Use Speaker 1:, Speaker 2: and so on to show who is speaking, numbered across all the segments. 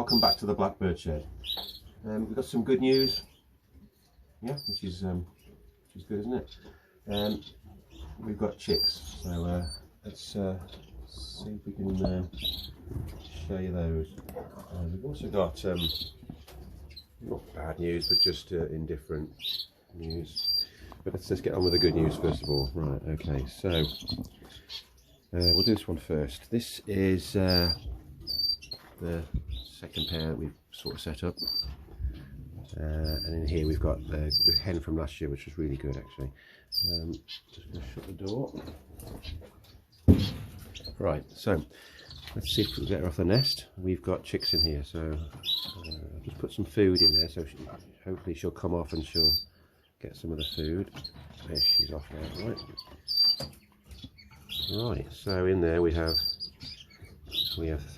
Speaker 1: welcome back to the Blackbird Shed. We've got some good news, yeah, which is good, isn't it? We've got chicks, so let's see if we can show you those. We've also got not bad news, but just indifferent news. But let's just get on with the good news first of all. Right, okay, so we'll do this one first. This is the second pair that we've sort of set up, and in here we've got the hen from last year, which was really good actually. Just going to shut the door. Right, so let's see if we can get her off the nest. We've got chicks in here, so I'll just put some food in there, so hopefully she'll come off and she'll get some of the food. There, she's off now. Right, so in there we have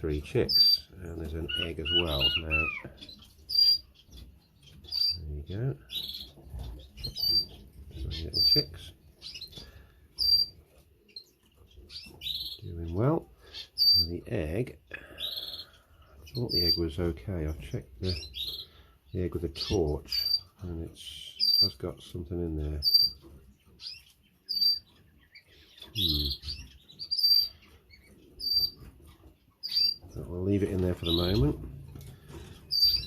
Speaker 1: 3 chicks, and there's an egg as well. Now, there you go. 3 little chicks. Doing well. And the egg, I thought the egg was okay. I've checked the egg with a torch, and it has got something in there. I'll leave it in there for the moment.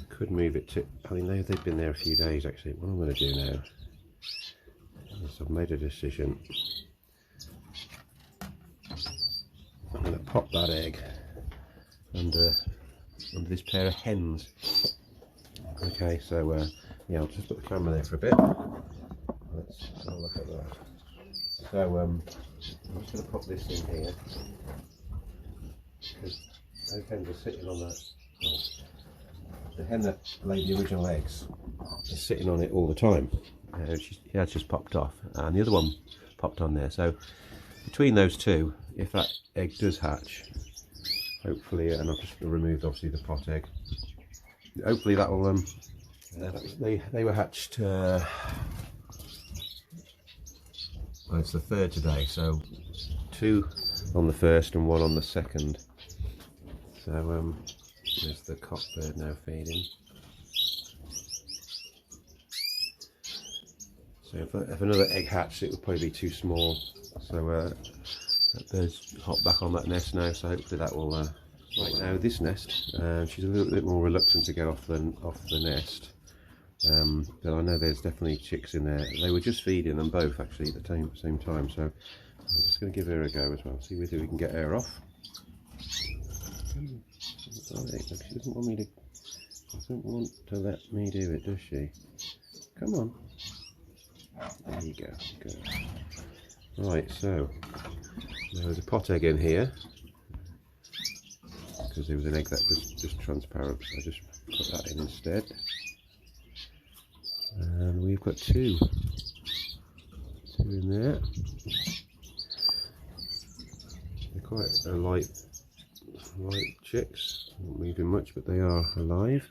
Speaker 1: Could move it to, I mean they've been there a few days actually. What I'm going to do now is I've made a decision. I'm going to pop that egg under this pair of hens. Okay, so yeah, I'll just put the camera there for a bit. Let's have a look at that. So I'm just going to pop this in here, because those hens are sitting on that. Well, the hen that laid the original eggs is sitting on it all the time. She has just popped off, and the other one popped on there. So between those two, if that egg does hatch, hopefully, and I've just removed obviously the pot egg. Hopefully that will they were hatched. Well, it's the 3rd today, so 2 on the 1st and 1 on the 2nd. So there's the cockbird now feeding. So if another egg hatched, it would probably be too small. So that bird's hopped back on that nest now. So hopefully that will. Right now, this nest, she's a little bit more reluctant to get off the nest. But I know there's definitely chicks in there. They were just feeding them both actually at the same time. So I'm just going to give her a go as well. See whether we can get her off. Right, she doesn't want me to. Doesn't want to let me do it, does she? Come on. There you go. Good. Right, so there was a pot egg in here, because there was an egg that was just transparent, so I just put that in instead. And we've got two in there. They're quite light chicks, not moving much, but they are alive.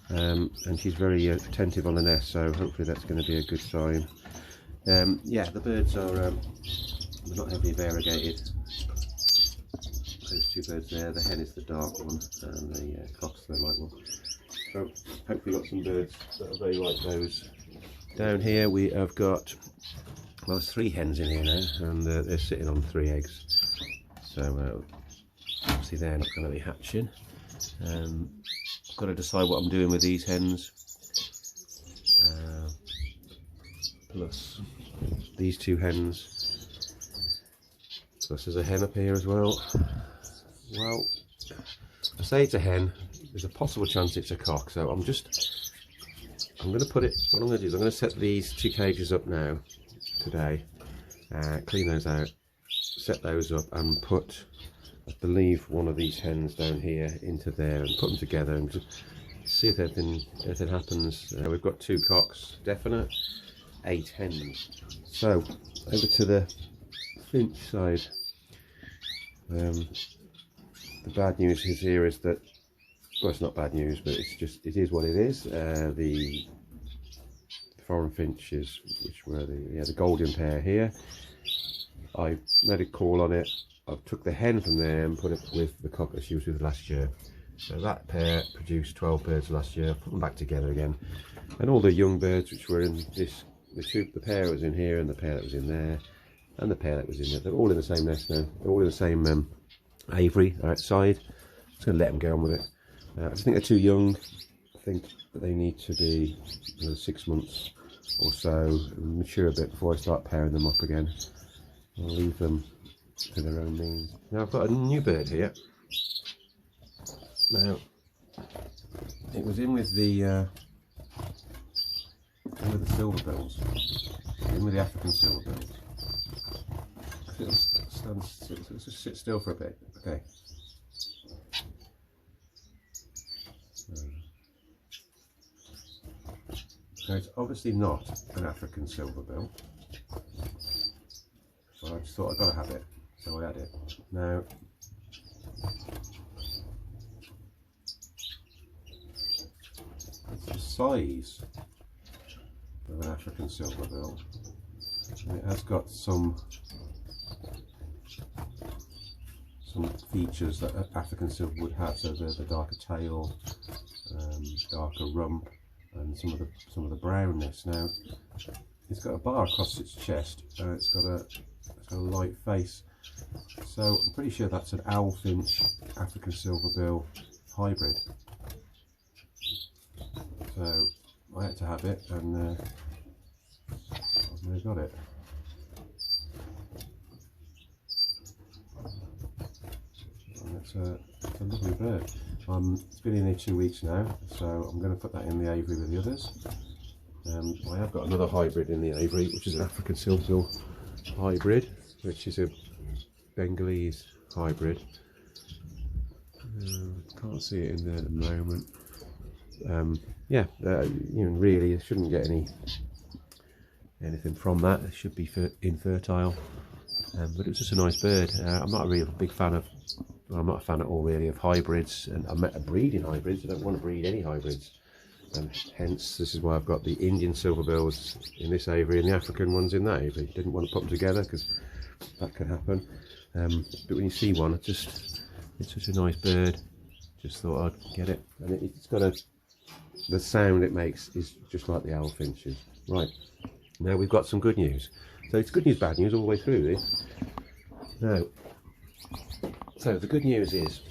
Speaker 1: And she's very attentive on the nest, so hopefully that's going to be a good sign. Yeah, the birds are they're not heavily variegated. Those 2 birds there, the hen is the dark one, and the cock's the light one. So hopefully got some birds that are very like those. Down here we have got, well, there's 3 hens in here now, and they're sitting on 3 eggs. So obviously they're not going to be hatching. I've got to decide what I'm doing with these hens. Plus these 2 hens. Plus there's a hen up here as well. Well, I say it's a hen. There's a possible chance it's a cock. So I'm going to put it. What I'm going to do is I'm going to set these 2 cages up now today. Clean those out. Set those up and put, I believe, one of these hens down here into there and put them together and just see if anything happens. We've got 2 cocks, definite, 8 hens. So over to the finch side. The bad news here is that, well, it's not bad news, but it is what it is. The foreign finches, which were the Gouldian pair here, I made a call on it. I took the hen from there and put it with the cock that she was with last year. So that pair produced 12 birds last year. Put them back together again, and all the young birds which were in this, the pair that was in here, and the pair that was in there, and the pair that was in there, they're all in the same nest now. They're all in the same aviary outside. Just going to let them go on with it. I just think they're too young. I think that they need to be 6 months or so, mature a bit before I start pairing them up again. I'll leave them to their own means. Now I've got a new bird here. Now it was in with the silver bills, in with the African silver bills. Let's just sit still for a bit. Okay. So it's obviously not an African silver bill, but I just thought I'd got to have it, so I had it. Now, it's the size of an African silver bill, and it has got some features that African silver would have. So the darker tail, darker rump, and some of the brownness. Now it's got a bar across its chest, and it's got a light face. So I'm pretty sure that's an owl finch African silverbill hybrid. So I had to have it, and I've now got it. And it's a lovely bird. It's been in here 2 weeks now, so I'm going to put that in the aviary with the others. I have got another hybrid in the aviary, which is an African silverbill hybrid, which is a Bengalese hybrid. Can't see it in there at the moment. Yeah, really, I shouldn't get anything from that. It should be infertile, but it's just a nice bird. I'm not a real big fan of. I'm not a fan at all really of hybrids, and I'm not breeding hybrids. I don't want to breed any hybrids, and hence this is why I've got the Indian silverbills in this aviary and the African ones in that aviary. Didn't want to put them together because that could happen. But when you see one, it's such a nice bird. Just thought I'd get it, and it's got the sound it makes is just like the owl finches. Right, now we've got some good news. So it's good news, bad news all the way through this. Now. So the good news is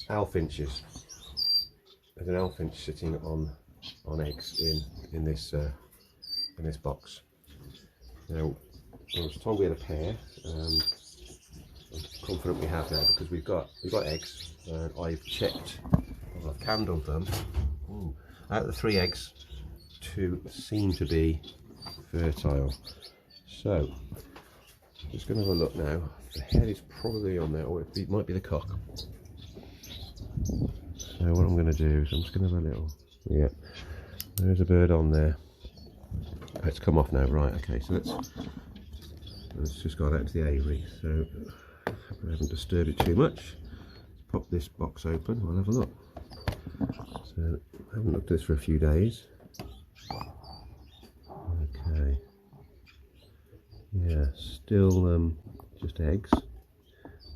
Speaker 1: owl finches. There's an owl finch sitting on eggs in this box. Now I was told we had a pair. I'm confident we have now because we've got eggs. I've checked. I've candled them. Ooh. Out of the 3 eggs, 2 seem to be fertile. So just going to have a look now. The head is probably on there, or it might be the cock. So what I'm going to do is I'm just going to have a little. Yeah, there's a bird on there. Oh, it's come off now. Right. Okay. So let's just gone out into the aviary. So I haven't disturbed it too much. Pop this box open. We'll have a look. So I haven't looked at this for a few days. Okay. Yeah, still just eggs.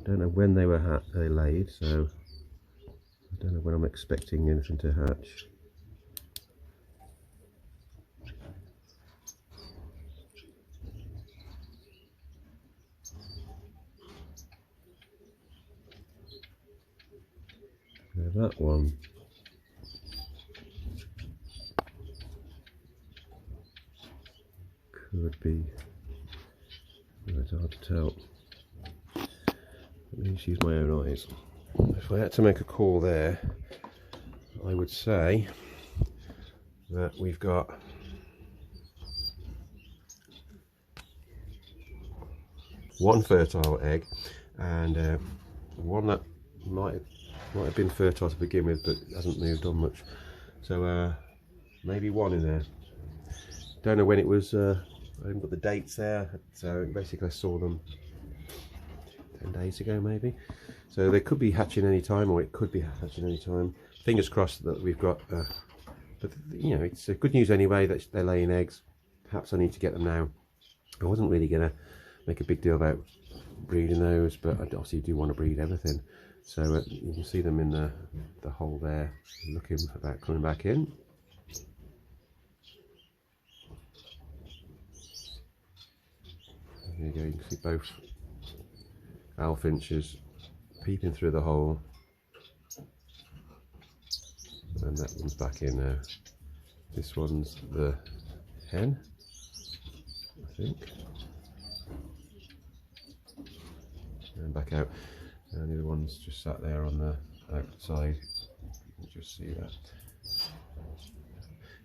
Speaker 1: Don't know when they laid, so I don't know when I'm expecting anything to hatch. Now that one could be. It's hard to tell. Let me just use my own eyes. If I had to make a call there, I would say that we've got one fertile egg and one that might have been fertile to begin with but hasn't moved on much. So maybe one in there. Don't know when it was. I haven't got the dates there, so basically I saw them 10 days ago maybe. So they could be hatching any time, or it could be hatching any time. Fingers crossed that we've got, but you know, it's good news anyway that they're laying eggs. Perhaps I need to get them now. I wasn't really going to make a big deal about breeding those, but I obviously do want to breed everything. So you can see them in the hole there, looking about coming back in. There you go, you can see both owl finches peeping through the hole, and that one's back in now. This one's the hen, I think, and back out, and the other one's just sat there on the outside. You can just see that.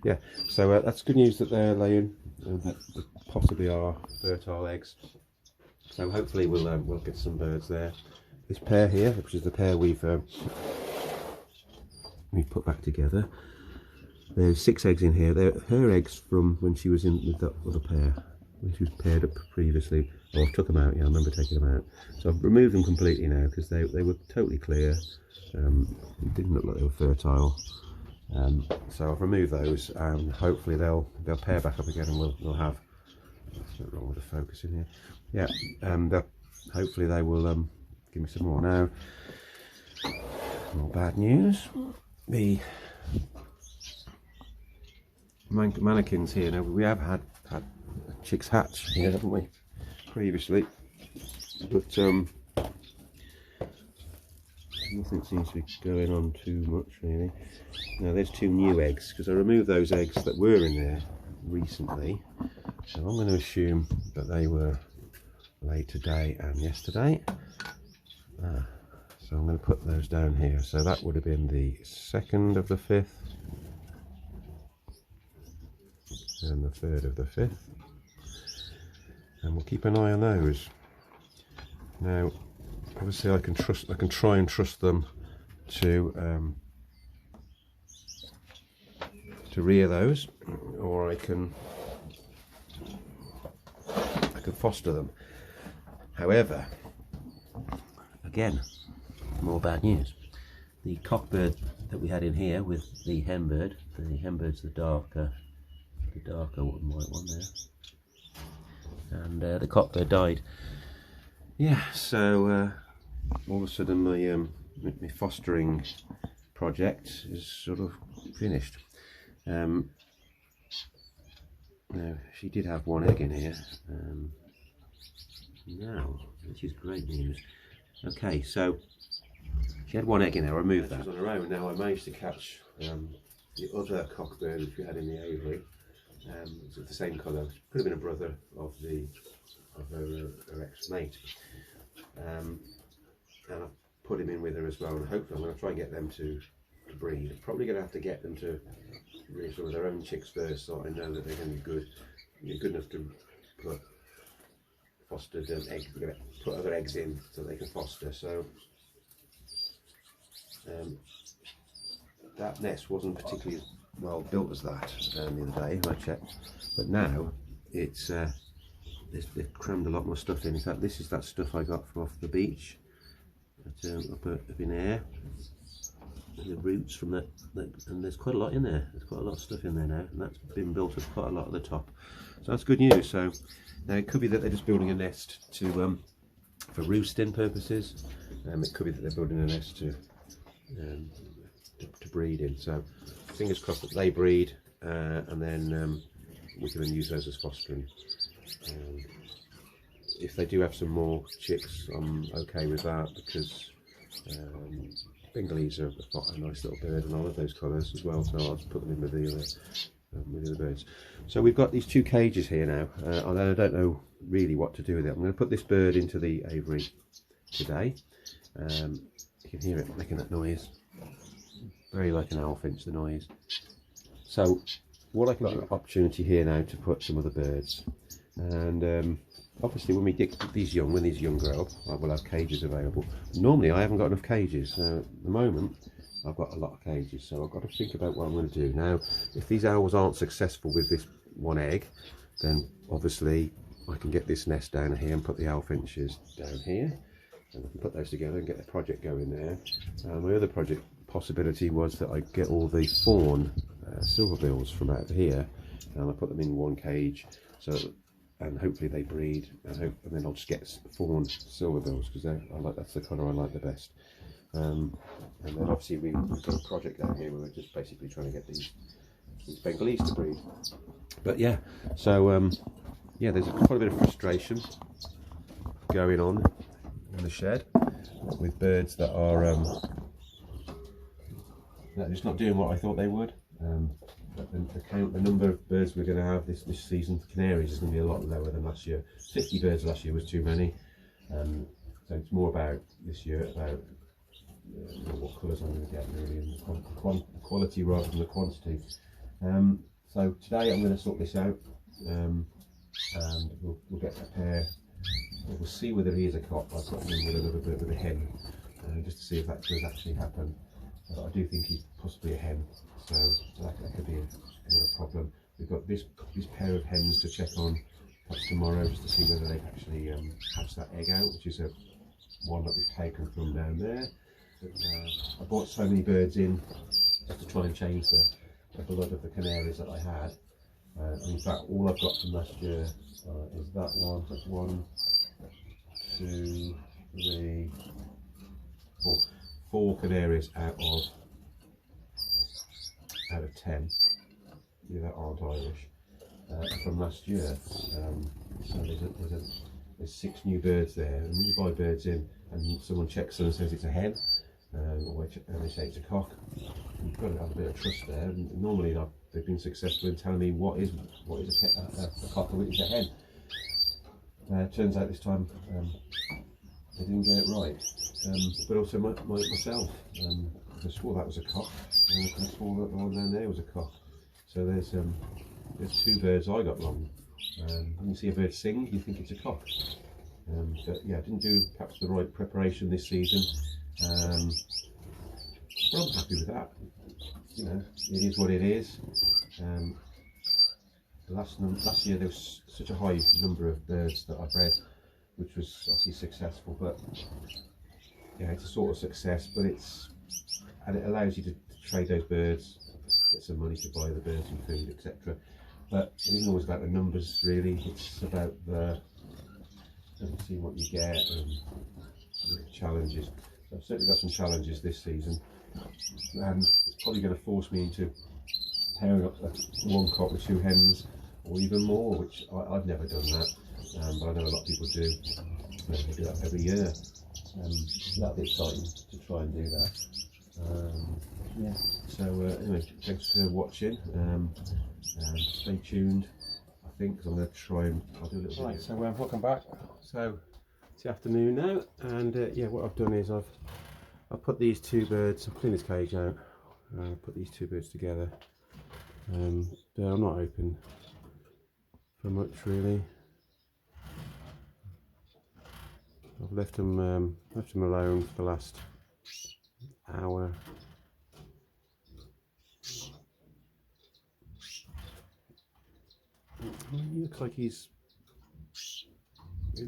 Speaker 1: Yeah, so that's good news that they're laying, and that possibly are fertile eggs. So hopefully we'll get some birds there. This pair here, which is the pair we've put back together. There's 6 eggs in here. They're her eggs from when she was in with that other pair, when she was paired up previously. Oh, I took them out. Yeah, I remember taking them out. So I've removed them completely now because they were totally clear. It didn't look like they were fertile. So I've removed those, and hopefully they'll pair back up again, and we'll have. What's wrong with the focus in here? Yeah, hopefully they will give me some more. Now, more bad news. The Mannikins here. Now we have had chicks hatch here, haven't we? Previously, but nothing seems to be going on too much really. Now there's 2 new eggs because I removed those eggs that were in there recently. So I'm going to assume that they were laid today and yesterday. So I'm going to put those down here. So that would have been the 2nd of the 5th and the 3rd of the 5th. And we'll keep an eye on those. Now, obviously, I can try and trust them to rear those, or I can foster them. However, again, more bad news. The cockbird that we had in here with the henbird's the darker and white one there, and the cockbird died. Yeah, so all of a sudden my fostering project is sort of finished. Now she did have 1 egg in here now, which is great news. Okay, so she had 1 egg in there. I removed that. She was on her own. Now I managed to catch the other cockbird which we had in the aviary. It's of the same colour. Could have been a brother of her ex-mate. And I put him in with her as well, and hopefully I'm going to try and get them to breed. I'm probably going to have to get them to rear some of their own chicks first, so I know that they're going to be good enough to put fostered eggs. We're going to put other eggs in so they can foster. So that nest wasn't particularly well built as that the other day when I checked, but now they've crammed a lot more stuff in. In fact, this is that stuff I got from off the beach up in air. The roots from that, and there's quite a lot in there. There's quite a lot of stuff in there now, and that's been built up quite a lot at the top. So that's good news. So now it could be that they're just building a nest for roosting purposes. It could be that they're building a nest to breed in. So fingers crossed that they breed, and then we can then use those as fostering. If they do have some more chicks, I'm okay with that, because Bengalees are a nice little bird, and I love those colours as well, so I'll just put them in with the other birds. So we've got these 2 cages here now, and I don't know really what to do with it. I'm going to put this bird into the aviary today. You can hear it making that noise, very like an owl finch, the noise. So what I can do, opportunity here now to put some other birds, and obviously when these young grow up, I will have cages available. Normally I haven't got enough cages. At the moment I've got a lot of cages, so I've got to think about what I'm going to do. Now, if these owls aren't successful with this 1 egg, then obviously I can get this nest down here and put the owl finches down here, and I can put those together and get the project going there. My other project possibility was that I get all the fawn silverbills from out of here, and I put them in 1 cage, and hopefully they breed, and then I'll just get fawn silverbills, because that's the colour I like the best. And then obviously we've got a project down here where we're just basically trying to get these Bengalese to breed. But yeah, so yeah, there's quite a bit of frustration going on in the shed with birds that are just not doing what I thought they would. The number of birds we're going to have this season for canaries is going to be a lot lower than last year. 50 birds last year was too many. So it's more about this year about what colours I'm going to get really, and the quality rather than the quantity. So today I'm going to sort this out, and we'll get a pair. We'll see whether he is a cock. I've got him with another bird with a hen, just to see if that does actually happen. But I do think he's possibly a hen, so that could be another problem. We've got this pair of hens to check on perhaps tomorrow, just to see whether they've actually hatched that egg out, which is one that we've taken from down there. I bought so many birds in just to try and change the blood of the canaries that I had. In fact, all I've got from last year is that one. That's 1, 2, 3, 4. 4 canaries out of 10 that aren't Irish from last year. So there's 6 new birds there, and when you buy birds in and someone checks them and says it's a hen, or they say it's a cock, you've got to have a bit of trust there. And normally they've been successful in telling me what is a cock and what is a hen. Turns out this time they didn't get it right, but also myself. I swore that was a cock, and I swore that the one down there was a cock. So there's 2 birds I got wrong. When you see a bird sing, you think it's a cock. But yeah, I didn't do perhaps the right preparation this season. But I'm happy with that. You know, it is what it is. Last year there was such a high number of birds that I bred, which was obviously successful. But yeah, it's a sort of success, but it allows you to trade those birds, get some money to buy the birds and food, etc. But it isn't always about the numbers, really. It's about seeing what you get and the challenges. So I've certainly got some challenges this season, and it's probably going to force me into pairing up one cock with 2 hens, or even more, which I've never done that, but I know a lot of people do. They do that every year. That'll be exciting to try and do that. Yeah. So anyway, thanks for watching. Stay tuned, I think, because I'm going to try and I'll do a little bit. Right, so welcome back. So it's the afternoon now, and yeah, what I've done is I've put these 2 birds. I'm cleaning this cage out. Put these 2 birds together. They're not open for much really. I've left them alone for the last hour. He looks like it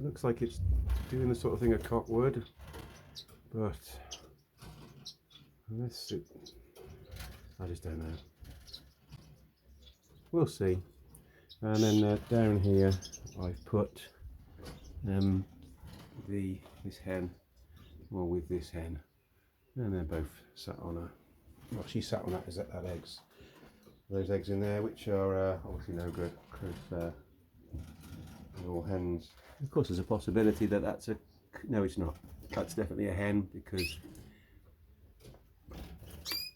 Speaker 1: looks like it's doing the sort of thing a cock would, but I just don't know. We'll see. And then down here I've put this hen, or with this hen, and they're both sat on well, she sat on that eggs. Those eggs in there, which are obviously no good because they're all hens. Of course, there's a possibility that that's a no. It's not. That's definitely a hen because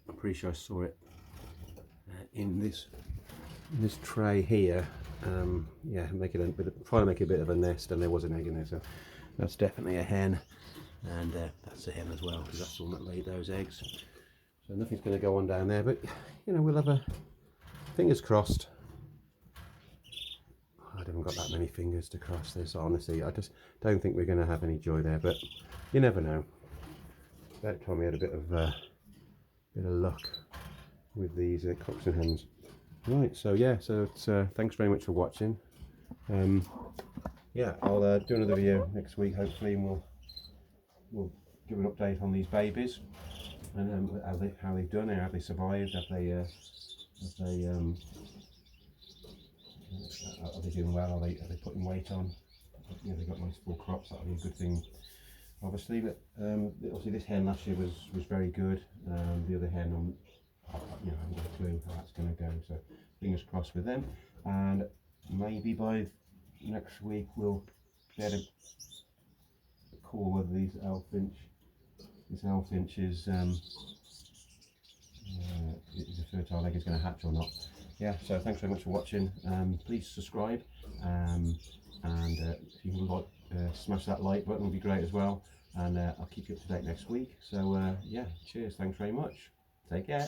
Speaker 1: I'm pretty sure I saw it in this tray here. Yeah, trying to make a bit of a nest, and there was an egg in there, so that's definitely a hen, and that's a hen as well because that's the one that laid those eggs. So nothing's going to go on down there, but you know, we'll have a fingers crossed. I haven't got that many fingers to cross this, honestly. I just don't think we're going to have any joy there, but you never know. That time we had a bit of luck with these cocks and hens. Right, so yeah, so it's, thanks very much for watching. Yeah, I'll do another video next week hopefully, and we'll give an update on these babies and how they've done, how they survived, are they doing well, are they putting weight on? You know, they've got nice full crops. That'll be a good thing obviously, but obviously this hen last year was very good. The other hen, I haven't got a clue how that's going to go. So fingers crossed with them, and maybe by next week we'll get a call whether this owl finch is a fertile egg is going to hatch or not. Yeah, so thanks very much for watching. Please subscribe, and if you can smash that like button would be great as well, and I'll keep you up to date next week. So yeah, cheers, thanks very much, take care.